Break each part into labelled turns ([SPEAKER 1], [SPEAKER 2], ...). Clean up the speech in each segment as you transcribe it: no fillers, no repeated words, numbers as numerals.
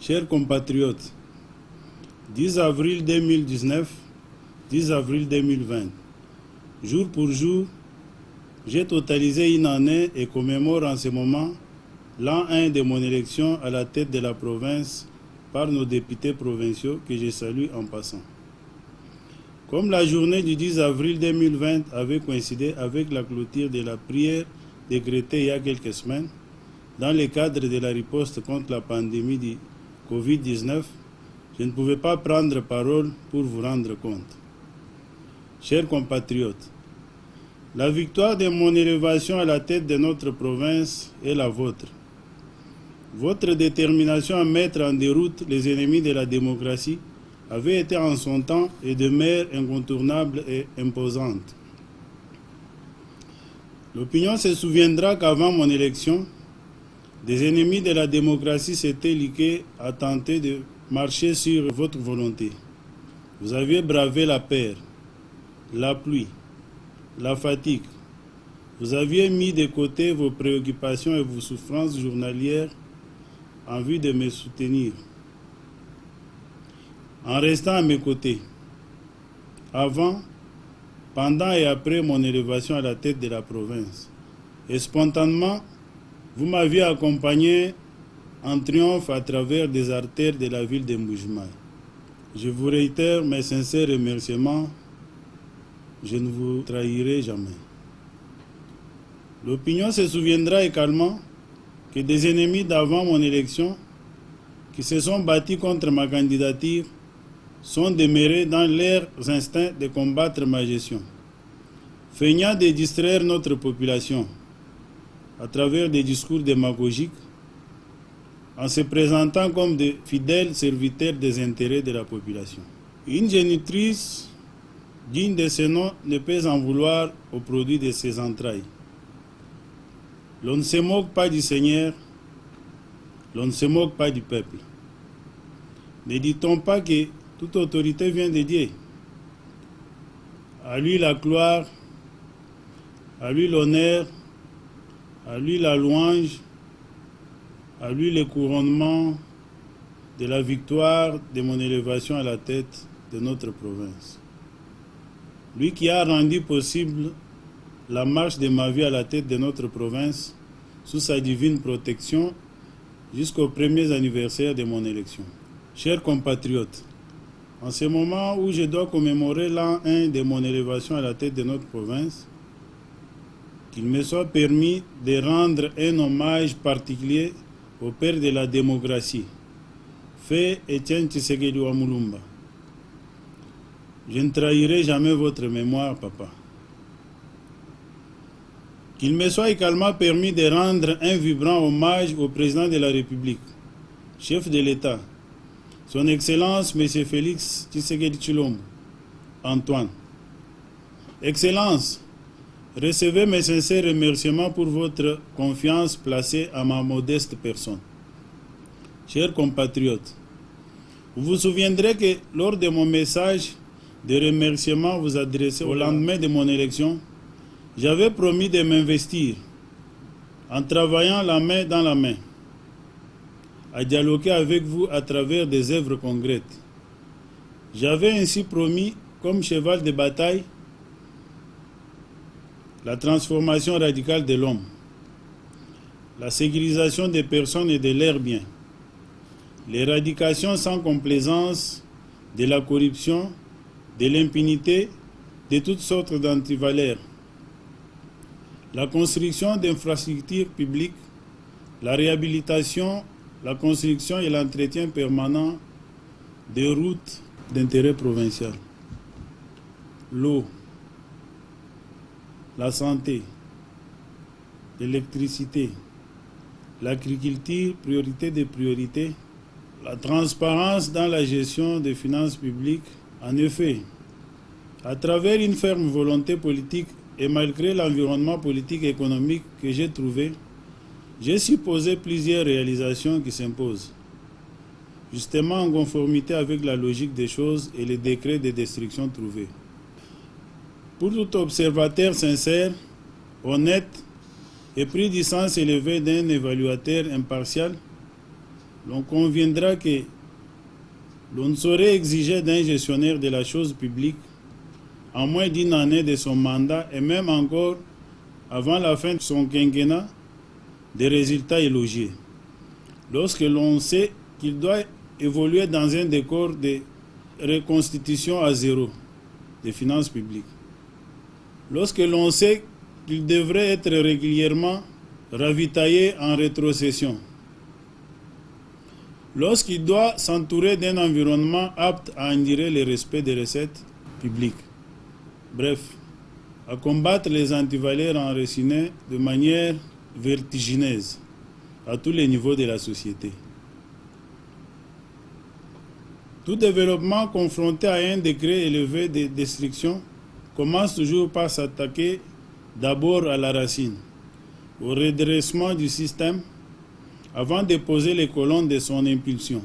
[SPEAKER 1] Chers compatriotes, 10 avril 2019, 10 avril 2020, jour pour jour, j'ai totalisé une année et commémore en ce moment l'an 1 de mon élection à la tête de la province par nos députés provinciaux que je salue en passant. Comme la journée du 10 avril 2020 avait coïncidé avec la clôture de la prière décrétée il y a quelques semaines, dans le cadre de la riposte contre la pandémie du Covid-19, je ne pouvais pas prendre parole pour vous rendre compte. Chers compatriotes, la victoire de mon élévation à la tête de notre province est la vôtre. Votre détermination à mettre en déroute les ennemis de la démocratie avait été en son temps et demeure incontournable et imposante. L'opinion se souviendra qu'avant mon élection, des ennemis de la démocratie s'étaient liqués à tenter de marcher sur votre volonté. Vous aviez bravé la peur, la pluie, la fatigue. Vous aviez mis de côté vos préoccupations et vos souffrances journalières en vue de me soutenir, en restant à mes côtés, avant, pendant et après mon élévation à la tête de la province. Et spontanément, vous m'aviez accompagné en triomphe à travers des artères de la ville de Mbuji-Mayi. Je vous réitère mes sincères remerciements. Je ne vous trahirai jamais. L'opinion se souviendra également que des ennemis d'avant mon élection qui se sont battus contre ma candidature sont demeurés dans leurs instincts de combattre ma gestion, feignant de distraire notre population à travers des discours démagogiques, en se présentant comme de fidèles serviteurs des intérêts de la population. Une génitrice digne de ce nom ne peut en vouloir au produit de ses entrailles. L'on ne se moque pas du Seigneur, l'on ne se moque pas du peuple. Ne dit-on pas que toute autorité vient de Dieu? À lui la gloire, à lui l'honneur, à lui la louange, à lui le couronnement de la victoire de mon élévation à la tête de notre province. Lui qui a rendu possible la marche de ma vie à la tête de notre province sous sa divine protection jusqu'aux premiers anniversaires de mon élection. Chers compatriotes, en ce moment où je dois commémorer l'an 1 de mon élévation à la tête de notre province, qu'il me soit permis de rendre un hommage particulier au père de la démocratie, Feu Etienne Tshisekedi Wamulumba. Je ne trahirai jamais votre mémoire, papa. Qu'il me soit également permis de rendre un vibrant hommage au président de la République, chef de l'État, son Excellence M. Félix Tshisekedi Tshilombo, Antoine. Excellence, recevez mes sincères remerciements pour votre confiance placée à ma modeste personne. Chers compatriotes, vous vous souviendrez que lors de mon message de remerciement vous adressé au lendemain de mon élection, j'avais promis de m'investir en travaillant la main dans la main, à dialoguer avec vous à travers des œuvres concrètes. J'avais ainsi promis, comme cheval de bataille, la transformation radicale de l'homme, la sécurisation des personnes et de leurs biens, l'éradication sans complaisance de la corruption, de l'impunité, de toutes sortes d'antivaleurs, la construction d'infrastructures publiques, la réhabilitation, la construction et l'entretien permanent des routes d'intérêt provincial, l'eau, la santé, l'électricité, l'agriculture, priorité des priorités, la transparence dans la gestion des finances publiques. En effet, à travers une ferme volonté politique et malgré l'environnement politique et économique que j'ai trouvé, j'ai supposé plusieurs réalisations qui s'imposent, justement en conformité avec la logique des choses et les décrets de destruction trouvés. Pour tout observateur sincère, honnête et pris du sens élevé d'un évaluateur impartial, l'on conviendra que l'on ne saurait exiger d'un gestionnaire de la chose publique, en moins d'une année de son mandat et même encore avant la fin de son quinquennat, des résultats élogieux. Lorsque l'on sait qu'il doit évoluer dans un décor de reconstitution à zéro des finances publiques. Lorsque l'on sait qu'il devrait être régulièrement ravitaillé en rétrocession. Lorsqu'il doit s'entourer d'un environnement apte à endurer le respect des recettes publiques. Bref, à combattre les antivaleurs enracinés de manière vertigineuse à tous les niveaux de la société. Tout développement confronté à un degré élevé de destruction commence toujours par s'attaquer d'abord à la racine, au redressement du système, avant de poser les colonnes de son impulsion.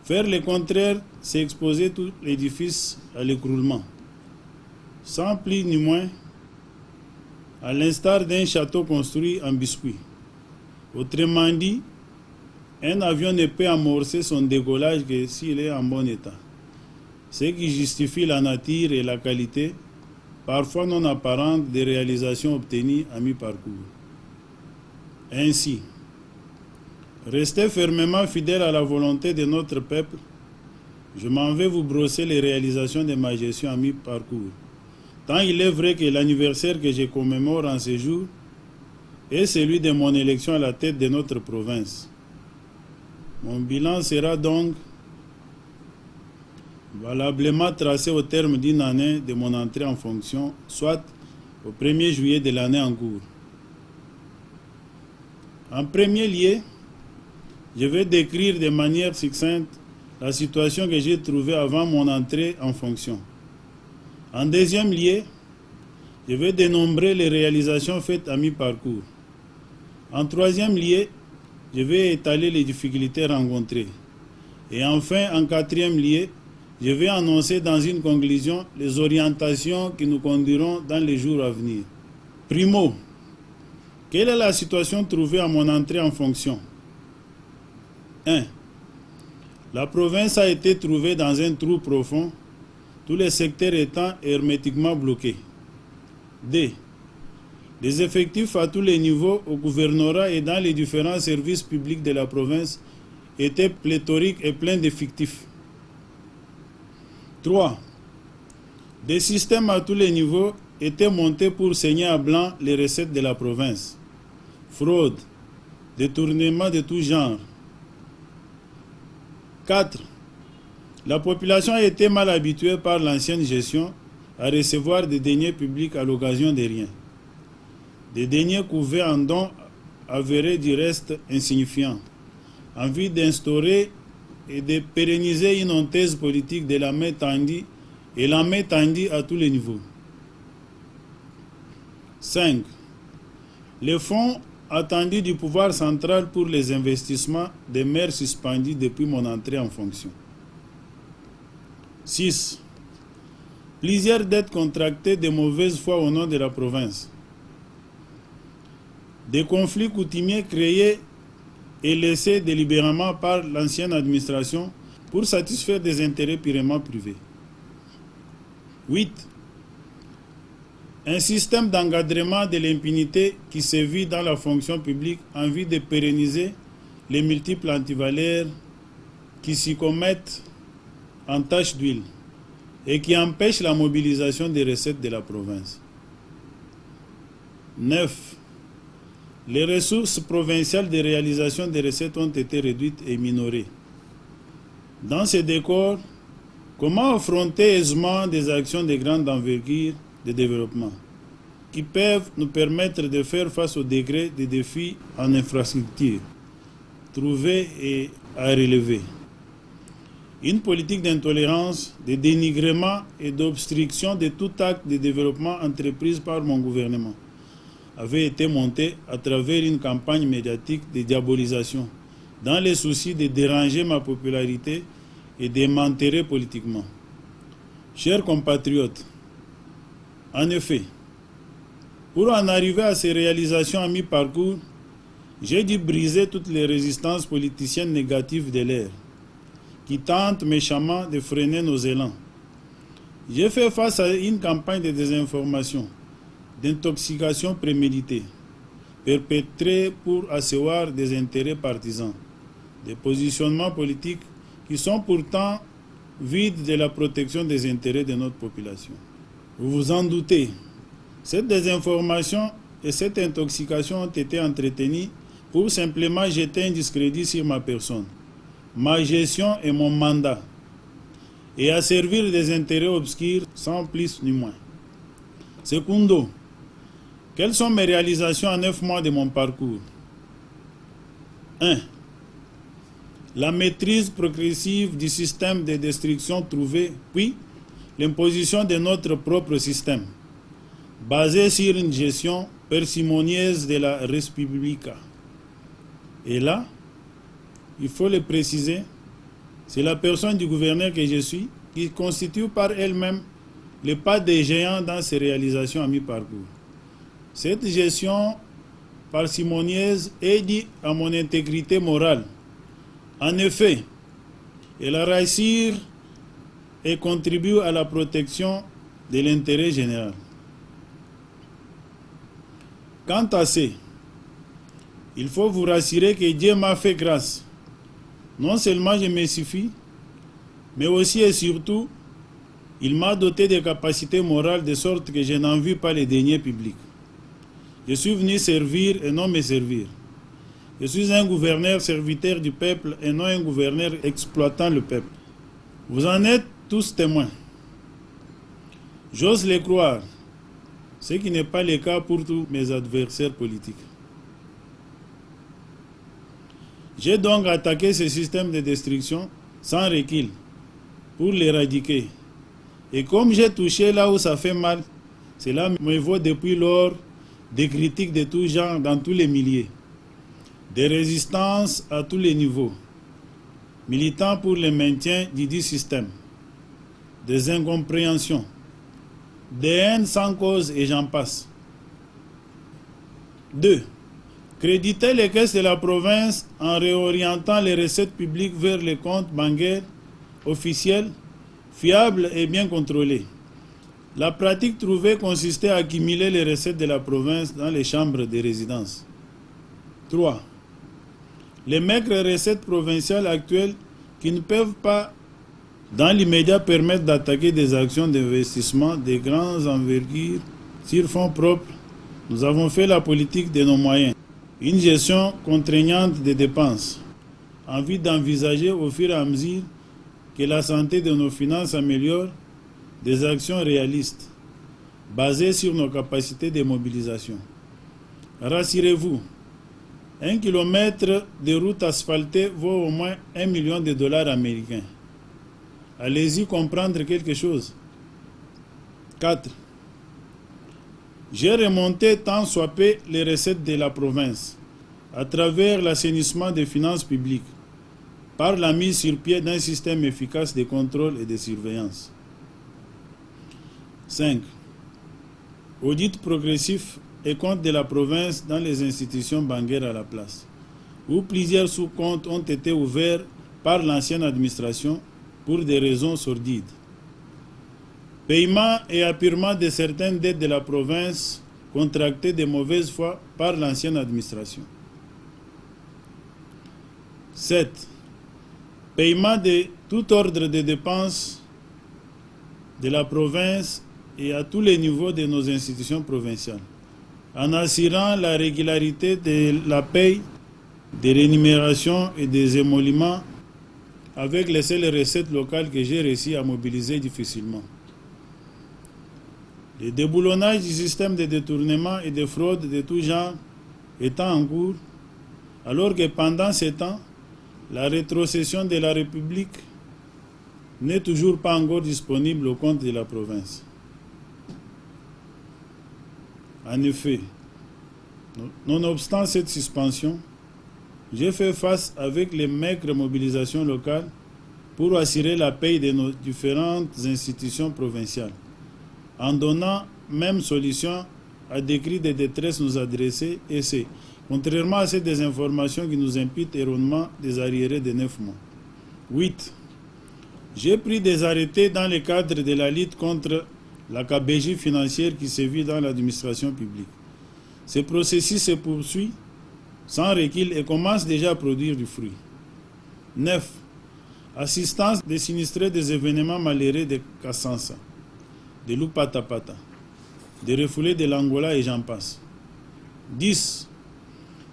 [SPEAKER 1] Faire le contraire, c'est exposer tout l'édifice à l'écroulement. Sans plus ni moins, à l'instar d'un château construit en biscuit. Autrement dit, un avion ne peut amorcer son décollage que s'il est en bon état. Ce qui justifie la nature et la qualité, parfois non apparente, des réalisations obtenues à mi-parcours. Ainsi, restez fermement fidèle à la volonté de notre peuple. Je m'en vais vous brosser les réalisations de ma gestion à mi-parcours. Tant il est vrai que l'anniversaire que je commémore en ce jour est celui de mon élection à la tête de notre province. Mon bilan sera donc valablement tracé au terme d'une année de mon entrée en fonction, soit au 1er juillet de l'année en cours. En premier lieu, je vais décrire de manière succincte la situation que j'ai trouvée avant mon entrée en fonction. En deuxième lieu, je vais dénombrer les réalisations faites à mi-parcours. En troisième lieu, je vais étaler les difficultés rencontrées. Et enfin, en quatrième lieu, je vais annoncer dans une conclusion les orientations qui nous conduiront dans les jours à venir. Primo, quelle est la situation trouvée à mon entrée en fonction? 1. La province a été trouvée dans un trou profond, tous les secteurs étant hermétiquement bloqués. 2. Les effectifs à tous les niveaux, au gouvernorat et dans les différents services publics de la province, étaient pléthoriques et pleins d'effectifs. 3. Des systèmes à tous les niveaux étaient montés pour saigner à blanc les recettes de la province. Fraude, détournement de tout genre. 4. La population a été mal habituée par l'ancienne gestion à recevoir des deniers publics à l'occasion de rien. Des deniers couverts en dons avérés du reste insignifiants, en vue d'instaurer et de pérenniser une honteuse politique de la main tendue et la main tendue à tous les niveaux. 5. Les fonds attendus du pouvoir central pour les investissements demeurent suspendus depuis mon entrée en fonction. 6. Plusieurs dettes contractées de mauvaise foi au nom de la province. Des conflits coutumiers créés et laissés délibérément par l'ancienne administration pour satisfaire des intérêts purement privés. 8. Un système d'encadrement de l'impunité qui sévit dans la fonction publique en vue de pérenniser les multiples antivaleurs qui s'y commettent en tache d'huile et qui empêchent la mobilisation des recettes de la province. 9. Les ressources provinciales de réalisation des recettes ont été réduites et minorées. Dans ce décor, comment affronter aisément des actions de grande envergure de développement qui peuvent nous permettre de faire face au degré des défis en infrastructure trouvés et à relever? Une politique d'intolérance, de dénigrement et d'obstruction de tout acte de développement entreprise par mon gouvernement avait été montée à travers une campagne médiatique de diabolisation, dans le souci de déranger ma popularité et de m'enterrer politiquement. Chers compatriotes, en effet, pour en arriver à ces réalisations à mi-parcours, J'ai dû briser toutes les résistances politiciennes négatives de l'ère, qui tentent méchamment de freiner nos élans. J'ai fait face à une campagne de désinformation, d'intoxication préméditée, perpétrée pour asseoir des intérêts partisans, des positionnements politiques qui sont pourtant vides de la protection des intérêts de notre population. Vous vous en doutez, cette désinformation et cette intoxication ont été entretenues pour simplement jeter un discrédit sur ma personne, ma gestion et mon mandat, et à servir des intérêts obscurs sans plus ni moins. Secundo, quelles sont mes réalisations en 9 mois de mon parcours? 1. La maîtrise progressive du système de destruction trouvé, puis l'imposition de notre propre système, basé sur une gestion parcimonieuse de la res publica. Et là, il faut le préciser, c'est la personne du gouverneur que je suis qui constitue par elle-même le pas des géants dans ses réalisations à mi-parcours. Cette gestion parcimonieuse est due à mon intégrité morale. En effet, elle rassure et contribue à la protection de l'intérêt général. Quant à ces, il faut vous rassurer que Dieu m'a fait grâce. Non seulement je me suffis, mais aussi et surtout, il m'a doté de capacités morales de sorte que je n'envie pas les deniers publics. Je suis venu servir et non me servir. Je suis un gouverneur serviteur du peuple et non un gouverneur exploitant le peuple. Vous en êtes tous témoins. J'ose le croire, ce qui n'est pas le cas pour tous mes adversaires politiques. J'ai donc attaqué ce système de destruction sans recul pour l'éradiquer. Et comme j'ai touché là où ça fait mal, cela me vaut depuis lors des critiques de tout genre dans tous les milieux, des résistances à tous les niveaux, militant pour le maintien du dit système, des incompréhensions, des haines sans cause et j'en passe. 2. Créditer les caisses de la province en réorientant les recettes publiques vers les comptes bancaires officiels, fiables et bien contrôlés. La pratique trouvée consistait à accumuler les recettes de la province dans les chambres de résidence. 3. Les maigres recettes provinciales actuelles qui ne peuvent pas dans l'immédiat permettre d'attaquer des actions d'investissement de grandes envergures sur fonds propres. Nous avons fait la politique de nos moyens. Une gestion contraignante des dépenses, en vue d'envisager au fur et à mesure que la santé de nos finances s'améliore, des actions réalistes, basées sur nos capacités de mobilisation. Rassurez-vous, 1 kilomètre de route asphaltée vaut au moins $1 million américains. Allez-y comprendre quelque chose. 4. J'ai remonté tant soit peu les recettes de la province à travers l'assainissement des finances publiques par la mise sur pied d'un système efficace de contrôle et de surveillance. 5. Audit progressif et compte de la province dans les institutions bancaires à la place, où plusieurs sous-comptes ont été ouverts par l'ancienne administration pour des raisons sordides. Paiement et apurement de certaines dettes de la province contractées de mauvaise foi par l'ancienne administration. 7. Paiement de tout ordre de dépenses de la province et à tous les niveaux de nos institutions provinciales, en assurant la régularité de la paie, des rémunérations et des émoluments avec les seules recettes locales que j'ai réussi à mobiliser difficilement. Le déboulonnage du système de détournement et de fraude de tout genre étant en cours, alors que pendant ce temps, la rétrocession de la République n'est toujours pas encore disponible au compte de la province. En effet, nonobstant cette suspension, j'ai fait face avec les maigres mobilisations locales pour assurer la paie de nos différentes institutions provinciales, en donnant même solution à des cris de détresse nous adresser, et c'est contrairement à ces désinformations qui nous imputent erronément des arriérés de 9 mois. 8. J'ai pris des arrêtés dans le cadre de la lutte contre la gabegie financière qui sévit dans l'administration publique. Ce processus se poursuit sans recul et commence déjà à produire du fruit. 9. Assistance des sinistrés des événements malheureux de Kassansa, de Lupatapata, des refoulés de l'Angola et j'en passe. 10.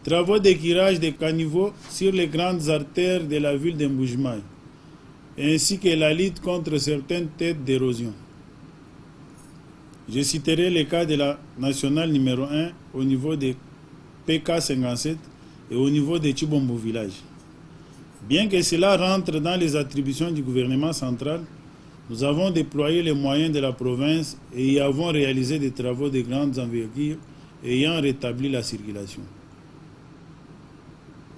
[SPEAKER 1] Travaux d'éclairage des caniveaux sur les grandes artères de la ville de Mboujmaï, ainsi que la lutte contre certaines têtes d'érosion. Je citerai le cas de la nationale numéro 1 au niveau de PK57 et au niveau de Chibombo village. Bien que cela rentre dans les attributions du gouvernement central, nous avons déployé les moyens de la province et y avons réalisé des travaux de grandes envergures ayant rétabli la circulation.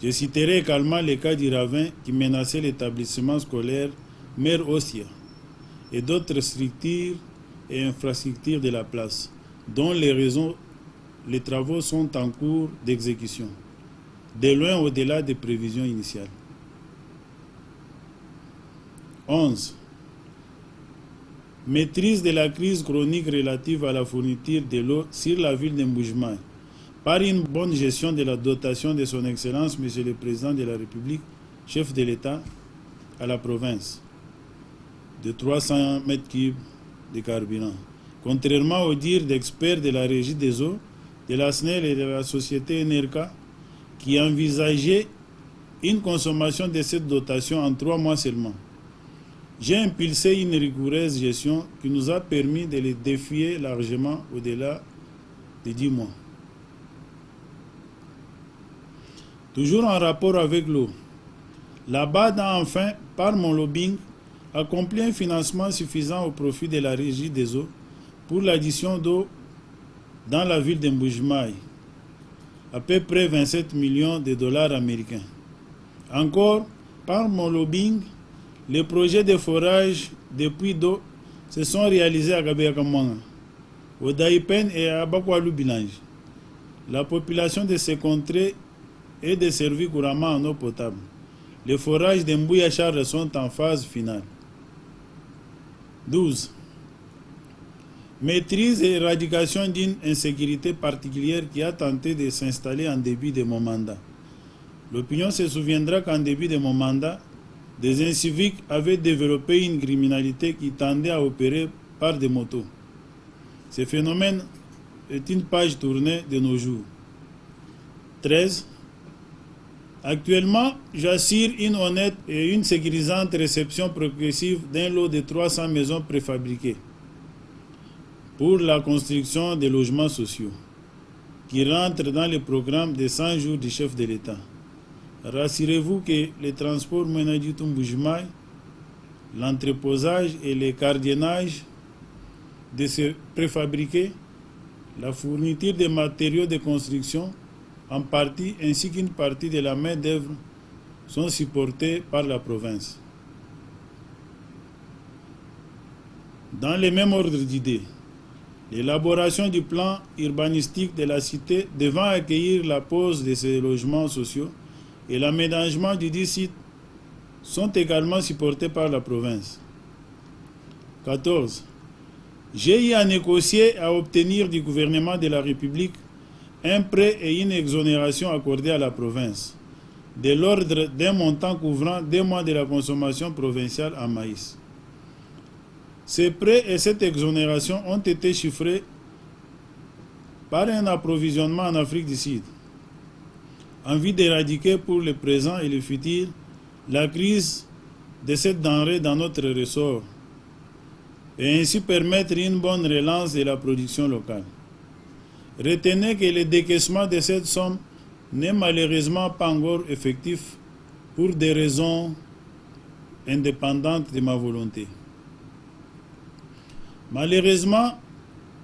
[SPEAKER 1] Je citerai également le cas du ravin qui menaçait l'établissement scolaire Mère Ossia et d'autres structures et infrastructures de la place, dont les travaux sont en cours d'exécution, de loin au-delà des prévisions initiales. 11. Maîtrise de la crise chronique relative à la fourniture de l'eau sur la ville de Mboujmaï par une bonne gestion de la dotation de son Excellence, Monsieur le Président de la République, chef de l'État, à la province, de 300 mètres cubes de carburant. Contrairement aux dires d'experts de la Régie des eaux, de la SNEL et de la société Enerca, qui envisageaient une consommation de cette dotation en 3 mois seulement. J'ai impulsé une rigoureuse gestion qui nous a permis de les défier largement au-delà de 10 mois. Toujours en rapport avec l'eau, la BAD a enfin, par mon lobbying, accompli un financement suffisant au profit de la Régie des eaux pour l'addition d'eau dans la ville de Mboujmaï, à peu près 27 millions de dollars américains. Encore, par mon lobbying, les projets de forage de puits d'eau se sont réalisés à Gabeyakamanga, au Daïpen et à Bakwalou Bilange. La population de ces contrées est desservie couramment en eau potable. Les forages de Mbouya-Charles sont en phase finale. 12. Maîtrise et éradication d'une insécurité particulière qui a tenté de s'installer en début de mon mandat. L'opinion se souviendra qu'en début de mon mandat, des inciviques avaient développé une criminalité qui tendait à opérer par des motos. Ce phénomène est une page tournée de nos jours. 13. Actuellement, j'assure une honnête et une sécurisante réception progressive d'un lot de 300 maisons préfabriquées pour la construction de logements sociaux qui rentrent dans le programme de 100 jours du chef de l'État. Rassurez-vous que le transport ménager Mboujmaï, l'entreposage et le gardiennage de ces préfabriqués, la fourniture des matériaux de construction en partie ainsi qu'une partie de la main-d'œuvre sont supportés par la province. Dans le même ordre d'idées, l'élaboration du plan urbanistique de la cité devant accueillir la pose de ces logements sociaux et l'aménagement du dit site sont également supportés par la province. 14. J'ai eu à négocier et à obtenir du gouvernement de la République un prêt et une exonération accordés à la province, de l'ordre d'un montant couvrant 2 mois de la consommation provinciale en maïs. Ces prêts et cette exonération ont été chiffrés par un approvisionnement en Afrique du Sud, en vue d'éradiquer pour le présent et le futur la crise de cette denrée dans notre ressort et ainsi permettre une bonne relance de la production locale. Retenez que le décaissement de cette somme n'est malheureusement pas encore effectif pour des raisons indépendantes de ma volonté. Malheureusement,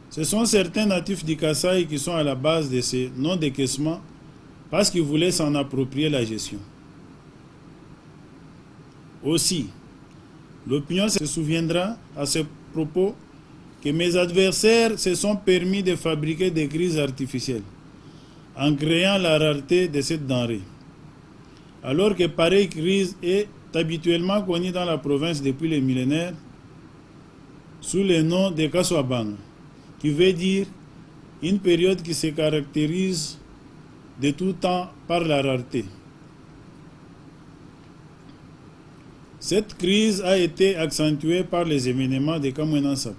[SPEAKER 1] ce sont certains natifs du Kasaï qui sont à la base de ces non-décaissements parce qu'ils voulaient s'en approprier la gestion. Aussi, l'opinion se souviendra à ce propos que mes adversaires se sont permis de fabriquer des crises artificielles en créant la rareté de cette denrée. Alors que pareille crise est habituellement connue dans la province depuis les millénaires sous le nom de Kaswabang, qui veut dire une période qui se caractérise de tout temps par la rareté. Cette crise a été accentuée par les événements de Kamwenansap,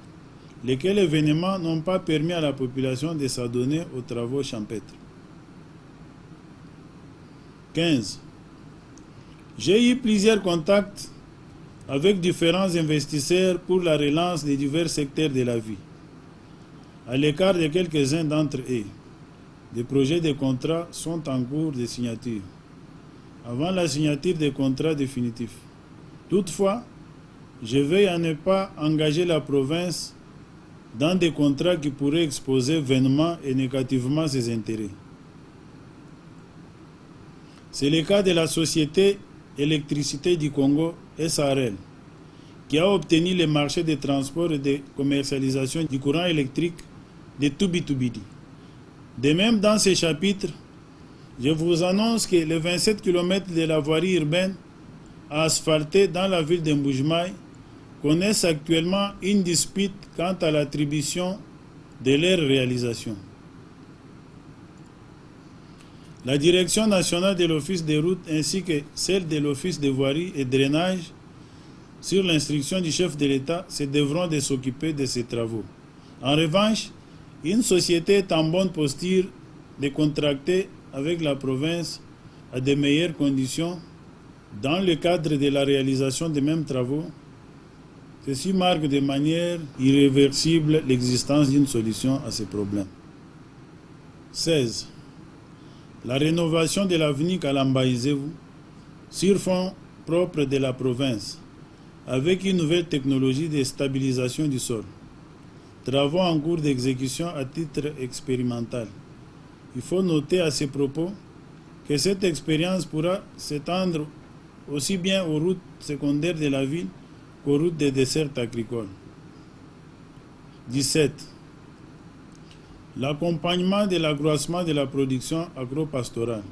[SPEAKER 1] lesquels événements n'ont pas permis à la population de s'adonner aux travaux champêtres. 15. J'ai eu plusieurs contacts avec différents investisseurs pour la relance des divers secteurs de la vie. À l'écart de quelques-uns d'entre eux, des projets de contrats sont en cours de signature, avant la signature des contrats définitifs. Toutefois, je veille à ne pas engager la province dans des contrats qui pourraient exposer vainement et négativement ses intérêts. C'est le cas de la Société Électricité du Congo, SARL, qui a obtenu le marché de transport et de commercialisation du courant électrique de Tubitubidi. De même, dans ce chapitre, je vous annonce que les 27 km de la voirie urbaine asphaltée dans la ville de Mbujimayi connaissent actuellement une dispute quant à l'attribution de leur réalisation. La direction nationale de l'Office des routes ainsi que celle de l'Office de voirie et drainage, sur l'instruction du chef de l'État, se devront de s'occuper de ces travaux. En revanche, une société est en bonne posture de contracter avec la province à de meilleures conditions dans le cadre de la réalisation des mêmes travaux. Ceci marque de manière irréversible l'existence d'une solution à ces problèmes. 16. La rénovation de l'avenue Kalambaïzévou sur fonds propres de la province avec une nouvelle technologie de stabilisation du sol. Travaux en cours d'exécution à titre expérimental. Il faut noter à ce propos que cette expérience pourra s'étendre aussi bien aux routes secondaires de la ville qu'aux routes des dessertes agricoles. 17. L'accompagnement de l'accroissement de la production agro-pastorale.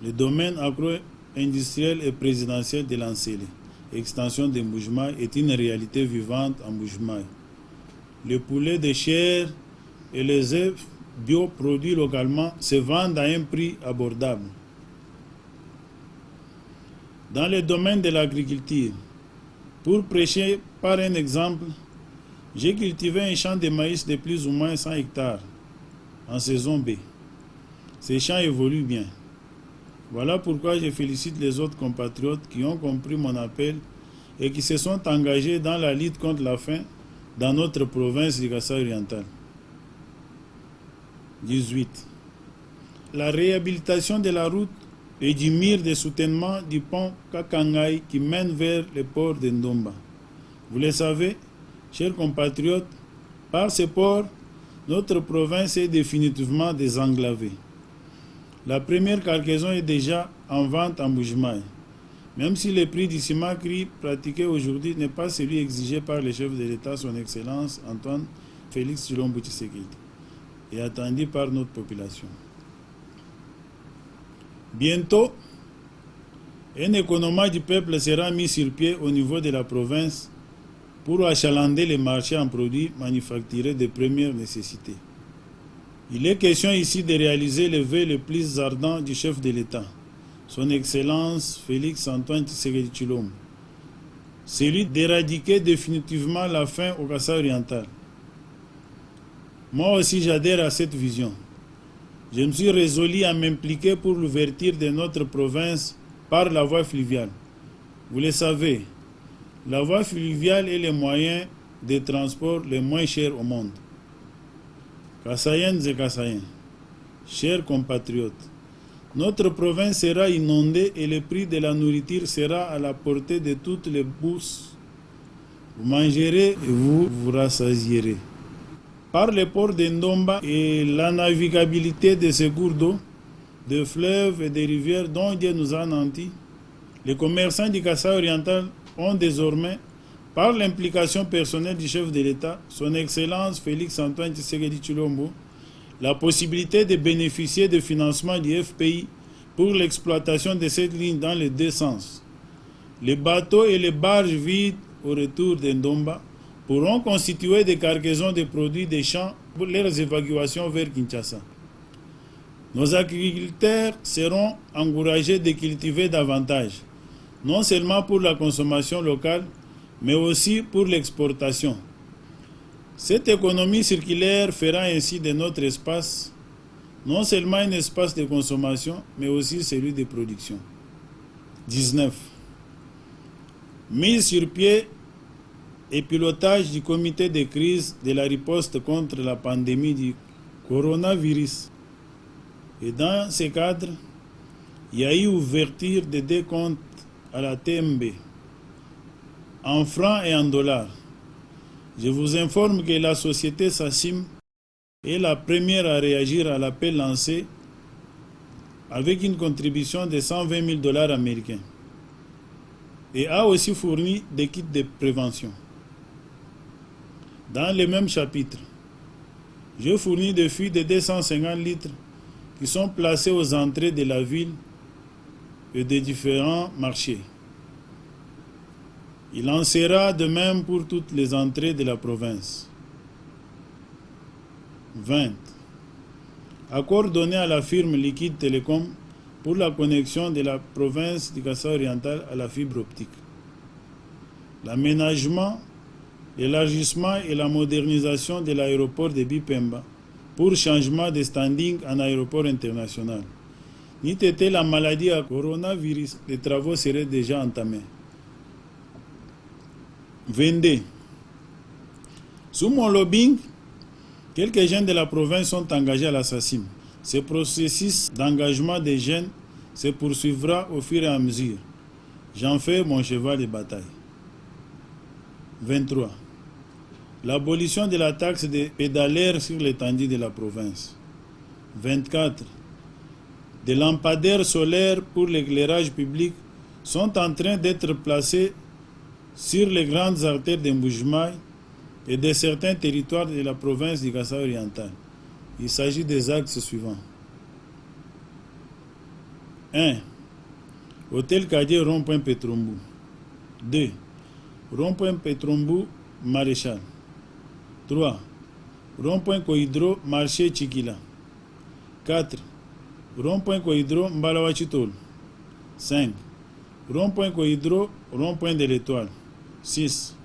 [SPEAKER 1] Le domaine agro-industriel et présidentiel de l'Ancélé, extension de Mbujimayi, est une réalité vivante en Mbujimayi. Le poulet de chair et les œufs bioproduits localement se vendent à un prix abordable. Dans le domaine de l'agriculture, pour prêcher par un exemple, j'ai cultivé un champ de maïs de plus ou moins 100 hectares en saison B. Ces champs évoluent bien. Voilà pourquoi je félicite les autres compatriotes qui ont compris mon appel et qui se sont engagés dans la lutte contre la faim dans notre province du Kasaï oriental. 18. La réhabilitation de la route et du mur de soutènement du pont Kakangaï qui mène vers le port de Ndomba. Vous le savez, chers compatriotes, par ce port, notre province est définitivement désenclavée. La première cargaison est déjà en vente en Mbujimayi, même si le prix du ciment gris pratiqué aujourd'hui n'est pas celui exigé par le chef de l'État, son Excellence Antoine Félix Tshilombo Tshisekedi, et attendu par notre population. Bientôt, un économat du peuple sera mis sur pied au niveau de la province pour achalander les marchés en produits manufacturés de première nécessité. Il est question ici de réaliser le vœu le plus ardent du chef de l'État, son Excellence Félix Antoine Tshisekedi Tshilombo, celui d'éradiquer définitivement la faim au Kasaï oriental. Moi aussi j'adhère à cette vision. Je me suis résolu à m'impliquer pour l'ouverture de notre province par la voie fluviale. Vous le savez, la voie fluviale est le moyen de transport le moins cher au monde. Kasaïennes et Kasaïens, chers compatriotes, notre province sera inondée et le prix de la nourriture sera à la portée de toutes les bourses. Vous mangerez et vous vous rassasierez. Par le port de Ndomba et la navigabilité de ces cours d'eau, de fleuves et de rivières dont Dieu nous a nantis, les commerçants du Kasaï oriental ont désormais, par l'implication personnelle du chef de l'État, son Excellence Félix Antoine Tshisekedi Tshilombo, la possibilité de bénéficier de financement du FPI pour l'exploitation de cette ligne dans les deux sens. Les bateaux et les barges vides au retour d'Ndomba pourront constituer des cargaisons de produits des champs pour leurs évacuations vers Kinshasa. Nos agriculteurs seront encouragés de cultiver davantage, non seulement pour la consommation locale, mais aussi pour l'exportation. Cette économie circulaire fera ainsi de notre espace non seulement un espace de consommation, mais aussi celui de production. 19. Mise sur pied et pilotage du comité de crise de la riposte contre la pandémie du coronavirus. Et dans ce cadre, il y a eu ouverture de deux comptes à la TMB, en francs et en dollars. Je vous informe que la société SACIM est la première à réagir à l'appel lancé avec une contribution de 120 000 dollars américains et a aussi fourni des kits de prévention. Dans le même chapitre, je fournis des fûts de 250 litres qui sont placés aux entrées de la ville et des différents marchés. Il en sera de même pour toutes les entrées de la province. 20. Accord donné à la firme Liquide Télécom pour la connexion de la province du Kasaï oriental à la fibre optique. L'aménagement, l'élargissement et la modernisation de l'aéroport de Bipemba pour changement de standing en aéroport international. N'eût été la maladie à coronavirus, les travaux seraient déjà entamés. 22. Sous mon lobbying, quelques jeunes de la province sont engagés à la SACIM. Ce processus d'engagement des jeunes se poursuivra au fur et à mesure. J'en fais mon cheval de bataille. 23. L'abolition de la taxe des pédalaires sur l'étendue de la province. 24. Des lampadaires solaires pour l'éclairage public sont en train d'être placés sur les grandes artères de Mboujmaï et de certains territoires de la province du Kasaï oriental. Il s'agit des axes suivants. 1. Hôtel Kadié, rond-point Petrombou. 2. Rond-point Petrombou, Maréchal. 3. Rond-point Kohidro, marché Tchikila. 4. Rond-point Kohidro, Mbalawachitol. 5. Rond-point Kohidro, rond-point de l'Étoile. 6.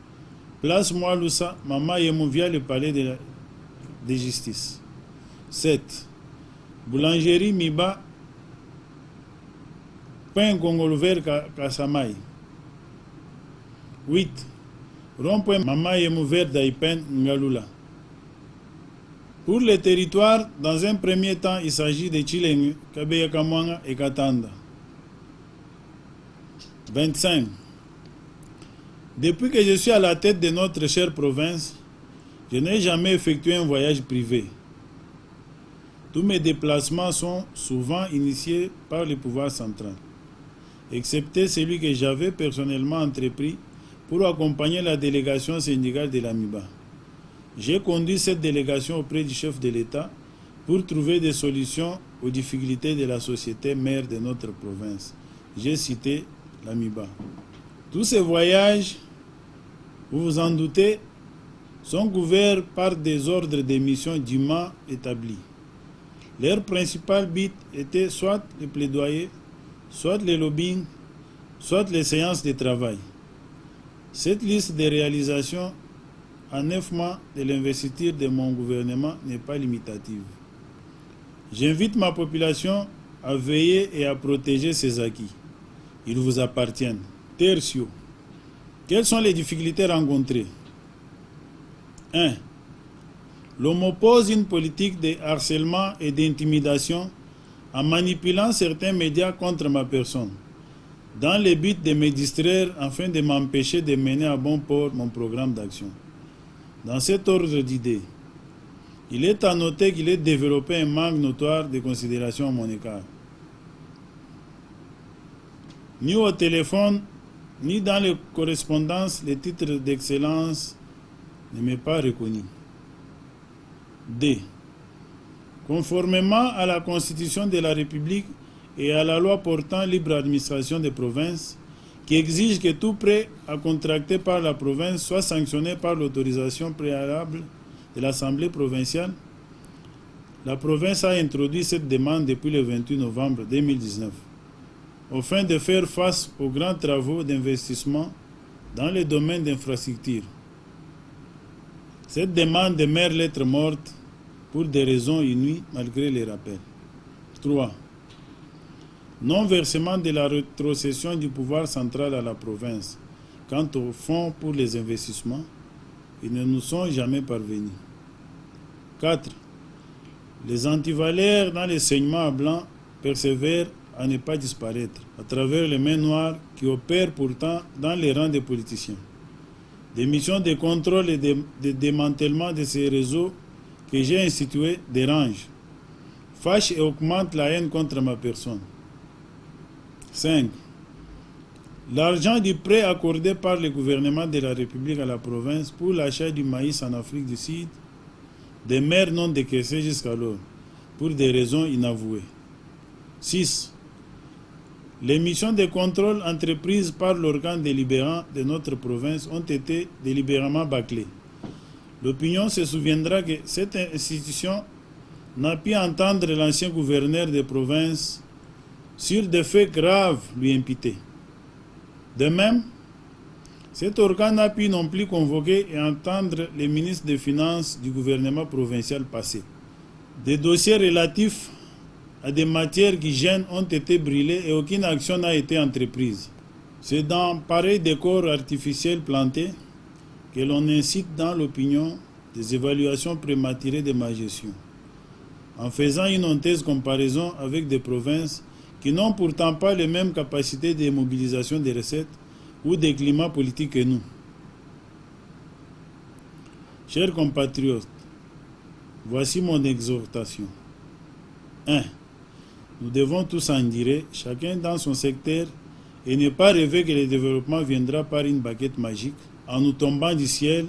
[SPEAKER 1] Place Moualoussa, Mama Yemou via le palais de justice. 7. Boulangerie Miba, Pain Congolo Vert Kassamai. 8. Rond-point Mama Yemou Vert d'Aipen Ngalula. Pour les territoires, dans un premier temps, il s'agit de Chileng, Kabeya Kamwanga et Katanda. 25. Depuis que je suis à la tête de notre chère province, je n'ai jamais effectué un voyage privé. Tous mes déplacements sont souvent initiés par le pouvoir central, excepté celui que j'avais personnellement entrepris pour accompagner la délégation syndicale de l'AMIBA. J'ai conduit cette délégation auprès du chef de l'État pour trouver des solutions aux difficultés de la société mère de notre province. J'ai cité l'AMIBA. Tous ces voyages, vous vous en doutez, sont couverts par des ordres de mission dûment établis. Leur principal but était soit le plaidoyer, soit le lobbying, soit les séances de travail. Cette liste de réalisations en 9 mois de l'investiture de mon gouvernement n'est pas limitative. J'invite ma population à veiller et à protéger ses acquis. Ils vous appartiennent. Tertio. Quelles sont les difficultés rencontrées? 1. L'on m'oppose une politique de harcèlement et d'intimidation en manipulant certains médias contre ma personne, dans le but de me distraire afin de m'empêcher de mener à bon port mon programme d'action. Dans cet ordre d'idées, il est à noter qu'il est développé un manque notoire de considération à mon égard. Ni au téléphone, ni dans les correspondances, le titre d'excellence ne m'est pas reconnu. D. Conformément à la Constitution de la République et à la loi portant libre administration des provinces, qui exige que tout prêt à contracter par la province soit sanctionné par l'autorisation préalable de l'Assemblée provinciale, la province a introduit cette demande depuis le 28 novembre 2019, afin de faire face aux grands travaux d'investissement dans le domaine d'infrastructure. Cette demande demeure lettre morte pour des raisons inouïes malgré les rappels. 3. Non-versement de la rétrocession du pouvoir central à la province quant aux fonds pour les investissements, ils ne nous sont jamais parvenus. 4. Les antivalaires dans les saignements à blanc persévèrent à ne pas disparaître à travers les mains noires qui opèrent pourtant dans les rangs des politiciens. Des missions de contrôle et de démantèlement de ces réseaux que j'ai institués dérangent, fâchent et augmentent la haine contre ma personne. 5. L'argent du prêt accordé par le gouvernement de la République à la province pour l'achat du maïs en Afrique du Sud demeure non décaissé jusqu'alors, pour des raisons inavouées. 6. Les missions de contrôle entreprises par l'organe délibérant de notre province ont été délibérément bâclées. L'opinion se souviendra que cette institution n'a pu entendre l'ancien gouverneur de province sur des faits graves lui imputés. De même, cet organe n'a pu non plus convoquer et entendre les ministres des Finances du gouvernement provincial passé. Des dossiers relatifs à des matières qui gênent ont été brûlés et aucune action n'a été entreprise. C'est dans pareil décor artificiel planté que l'on incite dans l'opinion des évaluations prématurées de ma gestion, en faisant une honteuse comparaison avec des provinces qui n'ont pourtant pas les mêmes capacités de mobilisation des recettes ou des climats politiques que nous. Chers compatriotes, voici mon exhortation. 1. Nous devons tous en dire, chacun dans son secteur, et ne pas rêver que le développement viendra par une baguette magique, en nous tombant du ciel.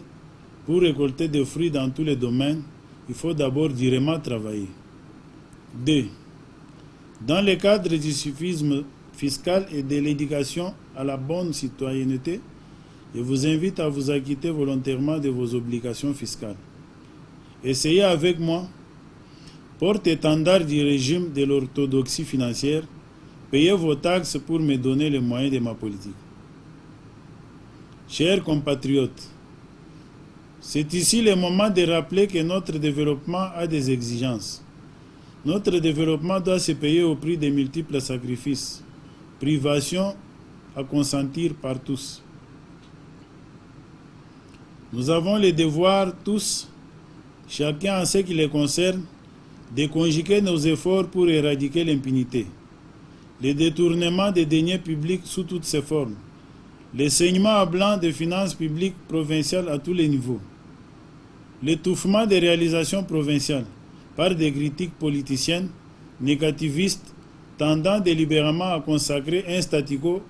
[SPEAKER 1] Pour récolter des fruits dans tous les domaines, il faut d'abord durement travailler. 2. Dans le cadre du civisme fiscal et de l'éducation à la bonne citoyenneté, je vous invite à vous acquitter volontairement de vos obligations fiscales. Essayez avec moi, porte-étendard du régime de l'orthodoxie financière, payez vos taxes pour me donner les moyens de ma politique. Chers compatriotes, c'est ici le moment de rappeler que notre développement a des exigences. Notre développement doit se payer au prix de multiples sacrifices, privations à consentir par tous. Nous avons le devoir tous, chacun en ce qui les concerne, de conjuguer nos efforts pour éradiquer l'impunité, le détournement des deniers publics sous toutes ses formes, le saignement à blanc des finances publiques provinciales à tous les niveaux, l'étouffement des réalisations provinciales par des critiques politiciennes, négativistes, tendant délibérément à consacrer un statu quo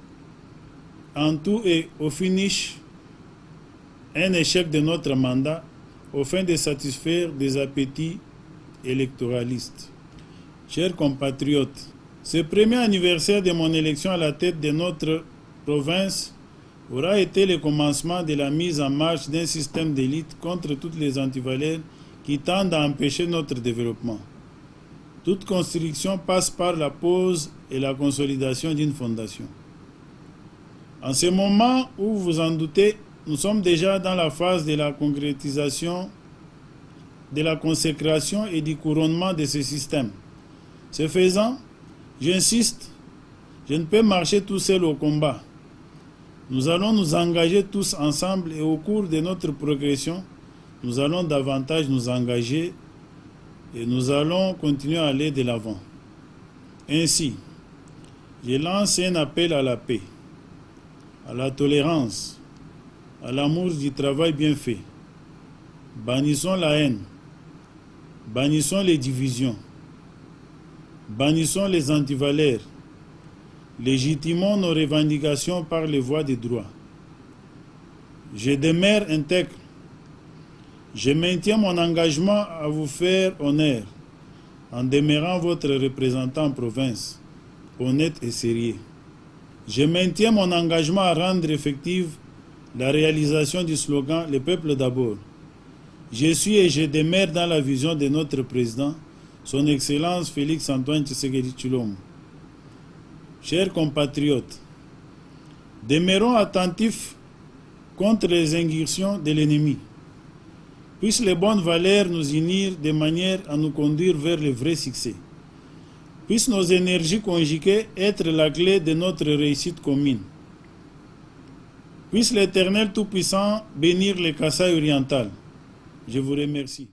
[SPEAKER 1] en tout et au finish un échec de notre mandat au fin de satisfaire des appétits électoralistes. Chers compatriotes, ce premier anniversaire de mon élection à la tête de notre province aura été le commencement de la mise en marche d'un système d'élite contre toutes les antivaleurs qui tendent à empêcher notre développement. Toute construction passe par la pose et la consolidation d'une fondation. En ce moment où vous en doutez, nous sommes déjà dans la phase de la concrétisation, de la consécration et du couronnement de ce système. Ce faisant, j'insiste, je ne peux marcher tout seul au combat. Nous allons nous engager tous ensemble et au cours de notre progression, nous allons davantage nous engager et nous allons continuer à aller de l'avant. Ainsi, je lance un appel à la paix, à la tolérance, à l'amour du travail bien fait. Bannissons la haine, bannissons les divisions, bannissons les antivaleurs, légitimons nos revendications par les voies des droits. Je demeure intègre. Je maintiens mon engagement à vous faire honneur, en demeurant votre représentant en province, honnête et sérieux. Je maintiens mon engagement à rendre effective la réalisation du slogan « Le peuple d'abord ». Je suis et je demeure dans la vision de notre président, son Excellence Félix-Antoine Tshisekedi Tshilombo. Chers compatriotes, demeurons attentifs contre les incursions de l'ennemi. Puissent les bonnes valeurs nous unir de manière à nous conduire vers le vrai succès. Puissent nos énergies conjuguées être la clé de notre réussite commune. Puisse l'Éternel Tout-Puissant bénir le Kasaï oriental. Je vous remercie.